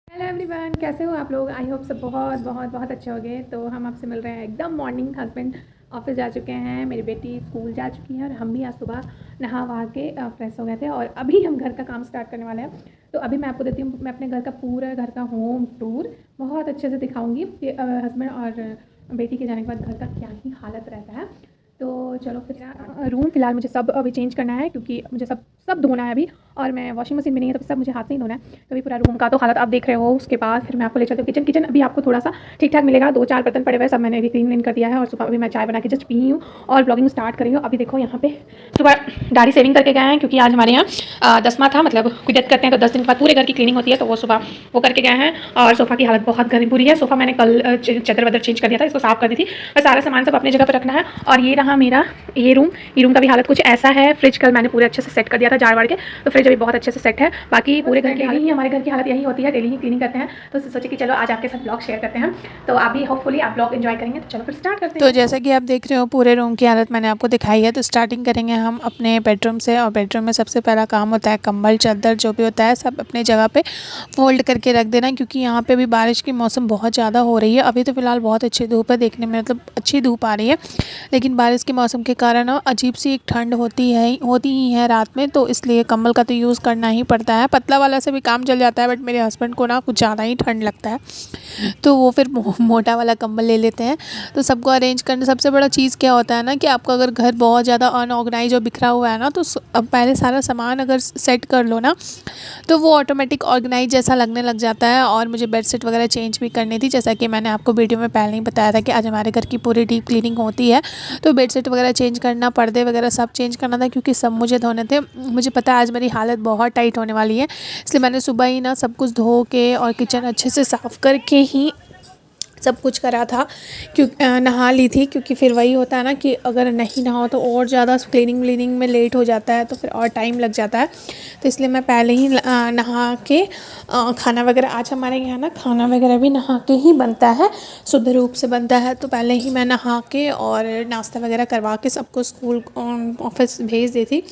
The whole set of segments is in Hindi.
हेलो एवरीवन, कैसे हो आप लोग। आई होप सब बहुत बहुत बहुत अच्छे होंगे। तो हम आपसे मिल रहे हैं एकदम मॉर्निंग। हस्बैंड ऑफिस जा चुके हैं, मेरी बेटी स्कूल जा चुकी है और हम भी आज सुबह नहा वहा के फ्रेश हो गए थे और अभी हम घर का काम स्टार्ट करने वाले हैं। तो अभी मैं आपको देती हूँ, मैं अपने घर का पूरा घर का होम टूर बहुत अच्छे से दिखाऊंगी कि हस्बैंड और बेटी के जाने के बाद घर का क्या ही हालत रहता है। तो चलो फिर रूम फिलहाल मुझे सब अभी चेंज करना है क्योंकि मुझे सब सब धोना है अभी। और मैं वॉशिंग मशीन भी नहीं है तो सब मुझे हाथ से ही धोना है। तो अभी पूरा रूम का तो हालत आप देख रहे हो। उसके बाद फिर मैं आपको ले चलती हूँ किचन। किचन अभी आपको थोड़ा सा ठीक ठाक मिलेगा, 2-4 बर्तन पड़े हुए सब मैंने अभी क्लीन कर दिया है। और सुबह अभी मैं चाय बना के जस्ट पी हूँ और ब्लॉगिंग स्टार्ट कर रही हूँ। अभी देखो यहाँ पे सुबह दाढ़ी सेविंग करके गए हैं क्योंकि आज हमारे यहाँ 10वां था, मतलब कोई डेथ करते हैं तो 10 दिन के बाद पूरे घर की क्लीनिंग होती है। तो वो सुबह वो करके गए हैं। और सोफ़ा की हालत बहुत बुरी है। सोफ़ा मैंने कल चादर वादर चेंज कर दिया था, इसको साफ कर दी थी। बस सारा सामान सब अपनी जगह पर रखना है। और ये रहा मेरा ये रूम का भी हालत कुछ ऐसा है। फ्रिज कल मैंने पूरे अच्छे से सेट कर दिया था झाड़ वाड़ के, तो फ्रिज अभी बहुत अच्छे से सेट है। बाकी पूरे घर की हालत ही, हमारे घर की हालत यही होती है, डेली ही क्लीनिंग करते हैं। तो सोचे कि चलो आज आपके साथ ब्लॉग शेयर करते हैं। तो आप भी होपफुली आप ब्लॉग एंजॉय करेंगे। तो चलो फिर स्टार्ट करते हैं। तो जैसा कि आप देख रहे हो पूरे रूम की हालत मैंने आपको दिखाई है। तो स्टार्टिंग करेंगे हम अपने बेडरूम से। और बेडरूम में सबसे पहला काम होता है कंबल चादर जो भी होता है सब अपने जगह पे फोल्ड करके रख देना, क्योंकि यहाँ पे भी बारिश की मौसम बहुत ज़्यादा हो रही है। अभी तो फ़िलहाल बहुत अच्छी धूप है, देखने में मतलब अच्छी धूप आ रही है, लेकिन बारिश के मौसम के कारण अजीब सी एक ठंड होती ही है रात में। तो इसलिए कंबल का तो यूज़ करना ही पड़ता है। पतला वाला से भी काम चल जाता है, बट मेरे हस्बैंड को ना कुछ ज़्यादा ही ठंड लगता है, तो वो फिर मोटा वाला कंबल ले लेते हैं। तो सबको अरेंज करना सबसे बड़ा चीज़ क्या होता है ना, कि आपका अगर घर बहुत ज़्यादा अनऑर्गेनाइज और बिखरा हुआ है ना, तो अब पहले सारा सामान अगर सेट कर लो ना, तो वो ऑटोमेटिक ऑर्गेनाइज जैसा लगने लग जाता है। और मुझे बेडशीट वगैरह चेंज भी करनी थी, जैसा कि मैंने आपको वीडियो में पहले ही बताया था कि आज हमारे घर की पूरी डीप क्लीनिंग होती है। तो बेडशीट वगैरह चेंज करना, पर्दे वगैरह सब चेंज करना था, क्योंकि सब मुझे धोने थे। मुझे पता है आज मेरी हालत बहुत टाइट होने वाली है, इसलिए मैंने सुबह ही ना सब कुछ धो के और किचन अच्छे से साफ़ करके ही सब कुछ करा था। नहा ली थी, क्योंकि फिर वही होता है ना कि अगर नहीं नहाओ तो और ज़्यादा क्लीनिंग व्लीनिंग में लेट हो जाता है, तो फिर और टाइम लग जाता है। तो इसलिए मैं पहले ही नहा के खाना वगैरह, आज हमारे यहाँ ना खाना वगैरह भी नहा के ही बनता है, शुद्ध रूप से बनता है। तो पहले ही मैं नहा के और नाश्ता वगैरह करवा के सबको स्कूल ऑफिस भेज दी थी।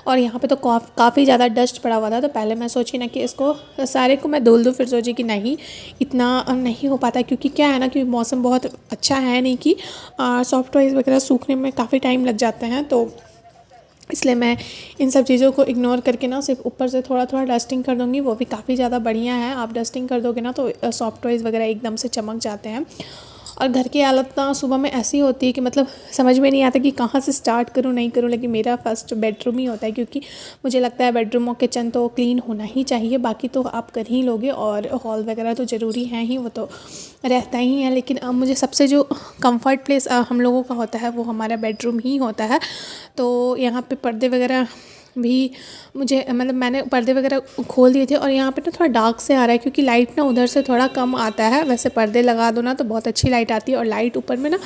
और यहाँ पे तो काफ़ी ज़्यादा डस्ट पड़ा हुआ था, तो पहले मैं सोची ना कि इसको सारे को मैं धुल दूँ, फिर सोची कि नहीं इतना नहीं हो पाता, क्योंकि क्या है ना कि मौसम बहुत अच्छा है नहीं कि सॉफ्ट टॉयज़ वगैरह सूखने में काफ़ी टाइम लग जाते हैं। तो इसलिए मैं इन सब चीज़ों को इग्नोर करके ना सिर्फ ऊपर से थोड़ा थोड़ा डस्टिंग कर दूँगी, वो भी काफ़ी ज़्यादा बढ़िया है। आप डस्टिंग कर दोगे ना तो सॉफ्ट टॉयज़ वगैरह एकदम से चमक जाते हैं। और घर की हालत ना सुबह में ऐसी होती है कि मतलब समझ में नहीं आता कि कहाँ से स्टार्ट करूँ नहीं करूँ। लेकिन मेरा फर्स्ट बेडरूम ही होता है, क्योंकि मुझे लगता है बेडरूम और किचन तो क्लीन होना ही चाहिए, बाकी तो आप कर ही लोगे। और हॉल वगैरह तो ज़रूरी है ही, वो तो रहता ही है। लेकिन मुझे सबसे जो कंफर्ट प्लेस हम लोगों का होता है वो हमारा बेडरूम ही होता है। तो यहाँ पे पर्दे वगैरह भी मुझे मतलब मैंने पर्दे वगैरह खोल दिए थे। और यहाँ पे ना थोड़ा डार्क से आ रहा है, क्योंकि लाइट ना उधर से थोड़ा कम आता है। वैसे पर्दे लगा दो ना तो बहुत अच्छी लाइट आती है, और लाइट ऊपर में ना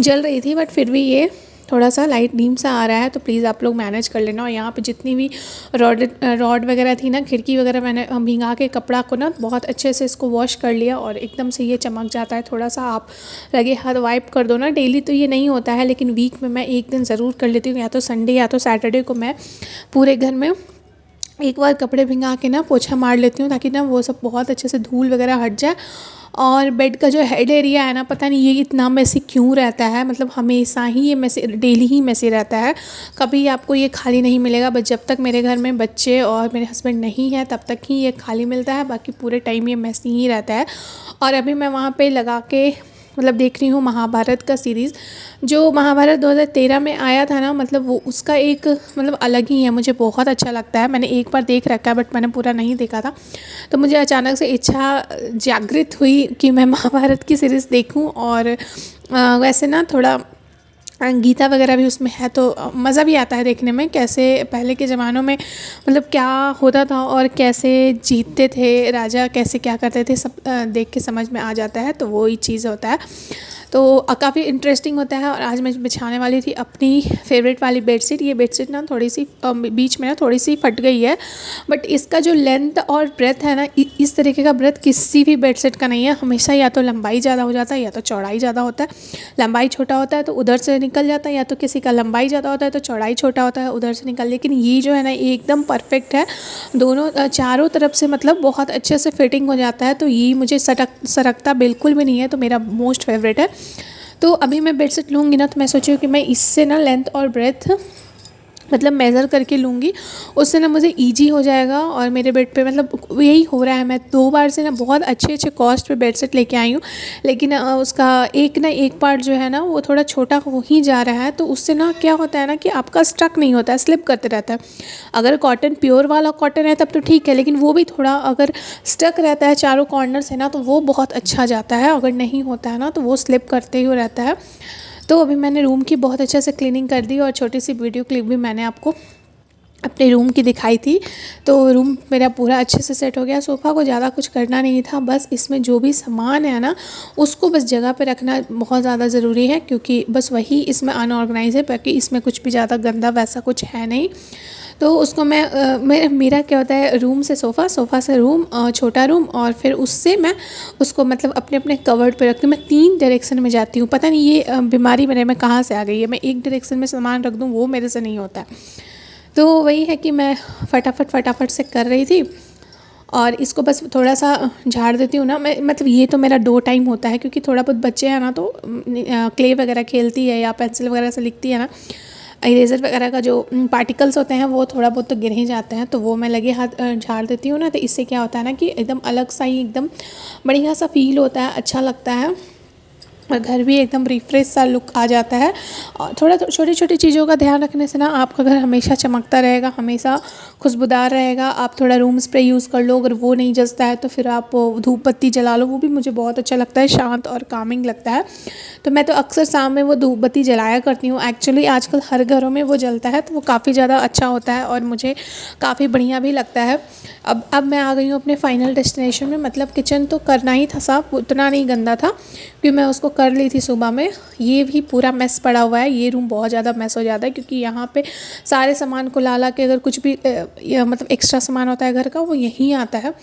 जल रही थी, बट फिर भी ये थोड़ा सा लाइट डीम सा आ रहा है। तो प्लीज़ आप लोग मैनेज कर लेना। और यहाँ पे जितनी भी रॉड वगैरह थी ना, खिड़की वगैरह, मैंने भिंगा के कपड़ा को ना बहुत अच्छे से इसको वॉश कर लिया, और एकदम से ये चमक जाता है। थोड़ा सा आप लगे हाथ वाइप कर दो ना, डेली तो ये नहीं होता है, लेकिन वीक में मैं एक दिन ज़रूर कर लेती हूँ, या तो संडे या तो सैटरडे को मैं पूरे घर में एक बार कपड़े भिंगा के ना पोछा मार लेती हूँ, ताकि ना वो सब बहुत अच्छे से धूल वगैरह हट जाए। और बेड का जो हेड एरिया है ना, पता नहीं ये इतना मेसी क्यों रहता है, मतलब हमेशा ही ये मेसी, डेली ही मेसी रहता है। कभी आपको ये खाली नहीं मिलेगा, बस जब तक मेरे घर में बच्चे और मेरे हस्बैंड नहीं है तब तक ही ये खाली मिलता है, बाकी पूरे टाइम ये मेसी ही रहता है। और अभी मैं वहाँ पे लगा के मतलब देख रही हूँ महाभारत का सीरीज़, जो महाभारत 2013 में आया था ना, मतलब वो उसका एक मतलब अलग ही है, मुझे बहुत अच्छा लगता है। मैंने एक बार देख रखा है, बट मैंने पूरा नहीं देखा था। तो मुझे अचानक से इच्छा जागृत हुई कि मैं महाभारत की सीरीज़ देखूं। और वैसे ना थोड़ा गीता वगैरह भी उसमें है, तो मज़ा भी आता है देखने में, कैसे पहले के ज़मानों में मतलब क्या होता था और कैसे जीतते थे राजा, कैसे क्या करते थे, सब देख के समझ में आ जाता है। तो वो ही चीज़ होता है। तो काफ़ी इंटरेस्टिंग होता है। और आज मैं बिछाने वाली थी अपनी फेवरेट वाली बेडशीट। ये बेडशीट ना थोड़ी सी बीच में ना थोड़ी सी फट गई है, बट इसका जो लेंथ और ब्रेथ है ना, इस तरीके का ब्रेथ किसी भी बेडशीट का नहीं है। हमेशा या तो लंबाई ज़्यादा हो जाता है या तो चौड़ाई ज़्यादा होता है। लंबाई छोटा होता है तो उधर से निकल जाता है, या तो किसी का लंबाई ज़्यादा होता है तो चौड़ाई छोटा होता है, उधर से निकल। लेकिन ये जो है ना, ये एकदम परफेक्ट है, दोनों चारों तरफ से मतलब बहुत अच्छे से फिटिंग हो जाता है। तो ये मुझे सरकता बिल्कुल भी नहीं है, तो मेरा मोस्ट फेवरेट है। तो अभी मैं बेडशीट लूँगी ना, तो मैं सोची हूँ कि मैं इससे ना लेंथ और ब्रेथ मतलब मेज़र करके लूँगी, उससे ना मुझे ईजी हो जाएगा। और मेरे बेड पे मतलब यही हो रहा है, मैं 2 बार से ना बहुत अच्छे कॉस्ट पे बेडशीट लेके आई हूँ, लेकिन उसका एक पार्ट जो है ना वो थोड़ा छोटा हो ही जा रहा है। तो उससे ना क्या होता है ना कि आपका स्टक नहीं होता है, स्लिप करते रहता है। अगर कॉटन प्योर वाला कॉटन है तब तो ठीक है, लेकिन वो भी थोड़ा अगर स्टक रहता है चारों कॉर्नर से ना, तो वो बहुत अच्छा जाता है। अगर नहीं होता है ना तो वो स्लिप करते ही रहता है। तो अभी मैंने रूम की बहुत अच्छे से क्लीनिंग कर दी, और छोटी सी वीडियो क्लिप भी मैंने आपको अपने रूम की दिखाई थी। तो रूम मेरा पूरा अच्छे से सेट हो गया। सोफ़ा को ज़्यादा कुछ करना नहीं था, बस इसमें जो भी सामान है ना उसको बस जगह पे रखना बहुत ज़्यादा ज़रूरी है, क्योंकि बस वही इसमें अनऑर्गेनाइज है, बाकी इसमें कुछ भी ज़्यादा गंदा वैसा कुछ है नहीं। तो उसको मेरा क्या होता है, रूम से सोफ़ा से रूम, छोटा रूम, और फिर उससे मैं उसको मतलब अपने अपने कवर्ड पे रखती हूँ। मैं 3 डायरेक्शन में जाती हूँ, पता नहीं ये बीमारी मेरे में कहाँ से आ गई है। मैं एक डायरेक्शन में सामान रख दूँ वो मेरे से नहीं होता है। तो वही है कि मैं फटाफट से कर रही थी, और इसको बस थोड़ा सा झाड़ देती हूँ ना मैं। मतलब ये तो मेरा 2 टाइम होता है, क्योंकि थोड़ा बहुत बच्चे हैं ना, तो क्ले वगैरह खेलती है या पेंसिल वगैरह से लिखती है ना, इरेज़र वगैरह का जो पार्टिकल्स होते हैं वो थोड़ा बहुत तो गिर ही जाते हैं, तो वो मैं लगे हाथ झाड़ देती हूँ ना। तो इससे क्या होता है ना कि एकदम अलग सा ही एकदम बढ़िया सा फील होता है, अच्छा लगता है, और घर भी एकदम रिफ्रेश सा लुक आ जाता है। और थोड़ा छोटी छोटी चीज़ों का ध्यान रखने से ना आपका घर हमेशा चमकता रहेगा, हमेशा खुशबूदार रहेगा। आप थोड़ा रूम स्प्रे यूज़ कर लो, अगर वो नहीं जचता है तो फिर आप धूप बत्ती जला लो, वो भी मुझे बहुत अच्छा लगता है, शांत और कामिंग लगता है। तो मैं तो अक्सर शाम में वो धूप बत्ती जलाया करती हूँ। एक्चुअली आजकल हर घरों में वो जलता है, तो वो काफ़ी ज़्यादा अच्छा होता है और मुझे काफ़ी बढ़िया भी लगता है। अब मैं आ गई हूँ अपने फाइनल डेस्टिनेशन में। मतलब किचन तो करना ही था साफ़, उतना नहीं गंदा था क्योंकि मैं उसको कर ली थी सुबह में। ये भी पूरा मेस पड़ा हुआ है, ये रूम बहुत ज़्यादा मेस हो जाता है, क्योंकि यहाँ पे सारे सामान को ला के अगर कुछ भी मतलब एक्स्ट्रा सामान होता है घर का, वो यहीं आता है।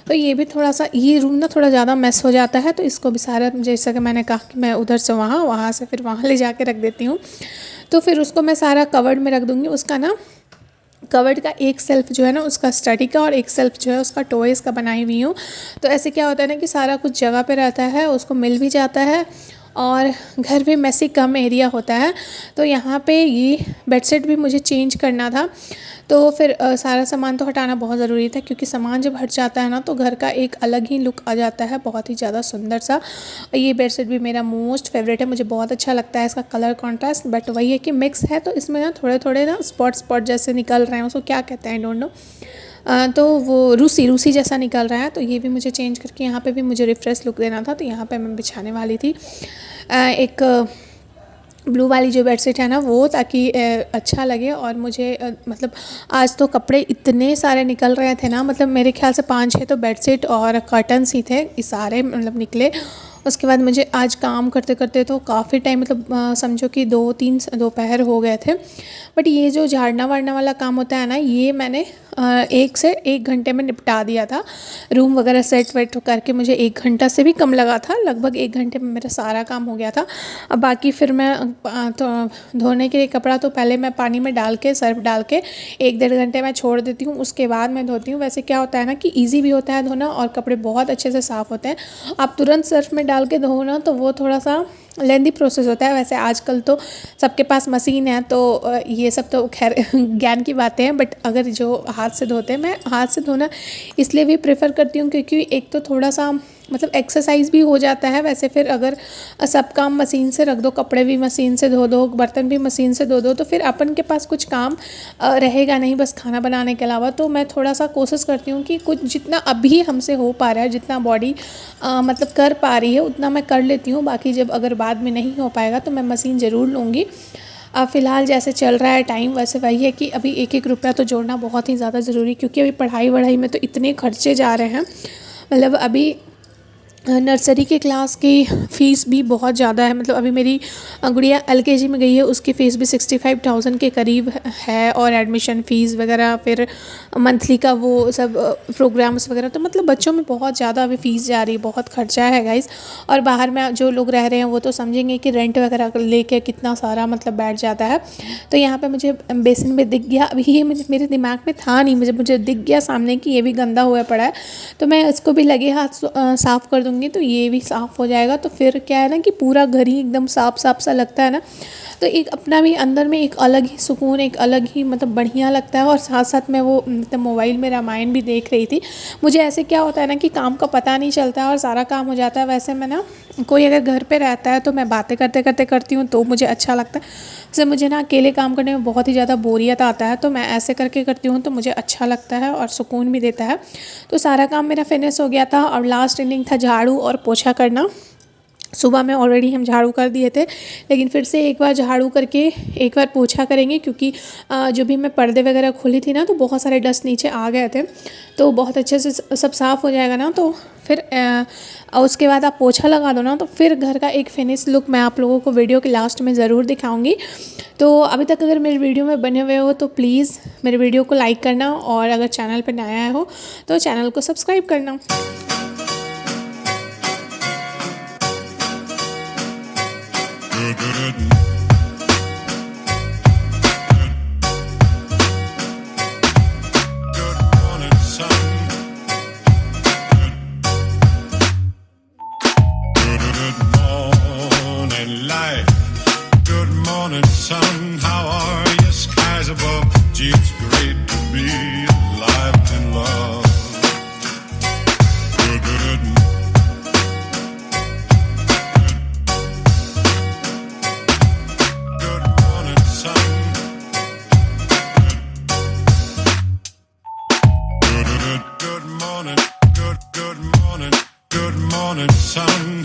तो ये भी थोड़ा सा, ये रूम ना थोड़ा ज़्यादा मेस हो जाता है। तो इसको भी सारा, जैसा कि मैंने कहा कि मैं उधर से वहाँ से फिर वहाँ ले जा रख देती हूँ। तो फिर उसको मैं सारा कवर्ड में रख दूँगी। उसका ना कवर्ड का एक सेल्फ जो है ना उसका स्टडी का, और एक सेल्फ जो है उसका टॉयज़ का बनाई हुई हूँ। तो ऐसे क्या होता है ना कि सारा कुछ जगह पे रहता है, उसको मिल भी जाता है, और घर भी मैसी कम एरिया होता है। तो यहाँ पे ये बेडशीट भी मुझे चेंज करना था, तो फिर सारा सामान तो हटाना बहुत ज़रूरी था, क्योंकि सामान जब हट जाता है ना तो घर का एक अलग ही लुक आ जाता है, बहुत ही ज़्यादा सुंदर सा। ये बेडशीट भी मेरा मोस्ट फेवरेट है, मुझे बहुत अच्छा लगता है इसका कलर कॉन्ट्रास्ट। बट वही है कि मिक्स है, तो इसमें ना थोड़े थोड़े ना स्पॉट जैसे निकल रहे हैं, उसको क्या कहते हैं, डोंट नो। तो वो रूसी जैसा निकल रहा है। तो ये भी मुझे चेंज करके यहाँ पे भी मुझे रिफ्रेश लुक देना था। तो यहाँ पे मैं बिछाने वाली थी एक ब्लू वाली जो बेडशीट है ना वो, ताकि अच्छा लगे। और मुझे मतलब आज तो कपड़े इतने सारे निकल रहे थे ना, मतलब मेरे ख्याल से 5-6 तो बेडशीट और कर्टन्स ही थे, ये सारे मतलब निकले। उसके बाद मुझे आज काम करते करते तो काफ़ी टाइम, मतलब समझो कि 2-3 दोपहर हो गए थे। बट ये जो झाड़ना वाड़ना वाला काम होता है ना, ये मैंने 1 से 1 घंटे में निपटा दिया था। रूम वगैरह सेट वेट करके मुझे 1 घंटा से भी कम लगा था, लगभग 1 घंटे में मेरा सारा काम हो गया था। अब बाकी फिर मैं तो धोने के लिए कपड़ा तो पहले मैं पानी में डाल के, सर्फ डाल के 1-1.5 घंटे मैं छोड़ देती हूँ, उसके बाद मैं धोती हूँ। वैसे क्या होता है ना कि ईजी भी होता है धोना, और कपड़े बहुत अच्छे से साफ़ होते हैं। आप तुरंत सर्फ में डाल के धो ना, तो वो थोड़ा सा लेंदी प्रोसेस होता है। वैसे आजकल तो सबके पास मशीन है, तो ये सब तो खैर ज्ञान की बातें हैं। बट अगर जो हाथ से धोते हैं, मैं हाथ से धोना इसलिए भी प्रेफर करती हूँ क्योंकि एक तो थोड़ा सा मतलब एक्सरसाइज भी हो जाता है। वैसे फिर अगर सब काम मशीन से रख दो, कपड़े भी मशीन से धो दो, बर्तन भी मशीन से धो दो, तो फिर अपन के पास कुछ काम रहेगा नहीं बस खाना बनाने के अलावा। तो मैं थोड़ा सा कोशिश करती हूँ कि कुछ जितना अभी हमसे हो पा रहा है, जितना बॉडी मतलब कर पा रही है, उतना मैं कर लेती हूँ। बाकी जब अगर बाद में नहीं हो पाएगा तो मैं मशीन ज़रूर लूँगी। अब फ़िलहाल जैसे चल रहा है टाइम, वैसे वही है कि अभी 1-1 रुपया तो जोड़ना बहुत ही ज़्यादा ज़रूरी, क्योंकि अभी पढ़ाई वढ़ाई में तो इतने खर्चे जा रहे हैं। मतलब अभी नर्सरी के क्लास की फ़ीस भी बहुत ज़्यादा है। मतलब अभी मेरी गुड़िया एलकेजी में गई है, उसकी फ़ीस भी 65,000 के करीब है, और एडमिशन फ़ीस वगैरह फिर मंथली का वो सब प्रोग्राम्स वगैरह, तो मतलब बच्चों में बहुत ज़्यादा अभी फ़ीस जा रही है, बहुत खर्चा है गाइस। और बाहर में जो लोग रह रहे हैं वो तो समझेंगे कि रेंट वगैरह लेके कितना सारा मतलब बैठ जाता है। तो यहाँ पे मुझे बेसिन में दिख गया, अभी ये मेरे दिमाग में था नहीं, मुझे दिख गया सामने कि ये भी गंदा हुआ पड़ा है, तो मैं इसको भी लगे हाथ साफ़ कर दूँगी तो ये भी साफ़ हो जाएगा। तो फिर क्या है ना कि पूरा घर ही एकदम साफ साफ सा लगता है ना, तो एक अपना भी अंदर में एक अलग ही सुकून, एक अलग ही मतलब बढ़िया लगता है। और साथ साथ मैं वो मतलब मोबाइल में रामायण भी देख रही थी। मुझे ऐसे क्या होता है ना कि काम का पता नहीं चलता है और सारा काम हो जाता है। वैसे मैं ना, कोई अगर घर पे रहता है तो मैं बातें करते करते करती हूँ तो मुझे अच्छा लगता है। जैसे मुझे ना अकेले काम करने में बहुत ही ज़्यादा बोरियत आता है, तो मैं ऐसे करके करती हूँ तो मुझे अच्छा लगता है और सुकून भी देता है। तो सारा काम मेरा फिनिश हो गया था और लास्ट इनिंग था झाड़ू और पोछा करना। सुबह में ऑलरेडी हम झाड़ू कर दिए थे, लेकिन फिर से एक बार झाड़ू करके एक बार पोछा करेंगे, क्योंकि जो भी मैं पर्दे वगैरह खोली थी ना तो बहुत सारे डस्ट नीचे आ गए थे, तो बहुत अच्छे से सब साफ़ हो जाएगा ना। तो फिर उसके बाद आप पोछा लगा दो ना, तो फिर घर का एक फिनिश लुक मैं आप लोगों को वीडियो के लास्ट में ज़रूर दिखाऊंगी। तो अभी तक अगर मेरे वीडियो में बने हुए हो तो प्लीज़ मेरे वीडियो को लाइक करना, और अगर चैनल पर नया हो तो चैनल को सब्सक्राइब करना। Good morning, sun.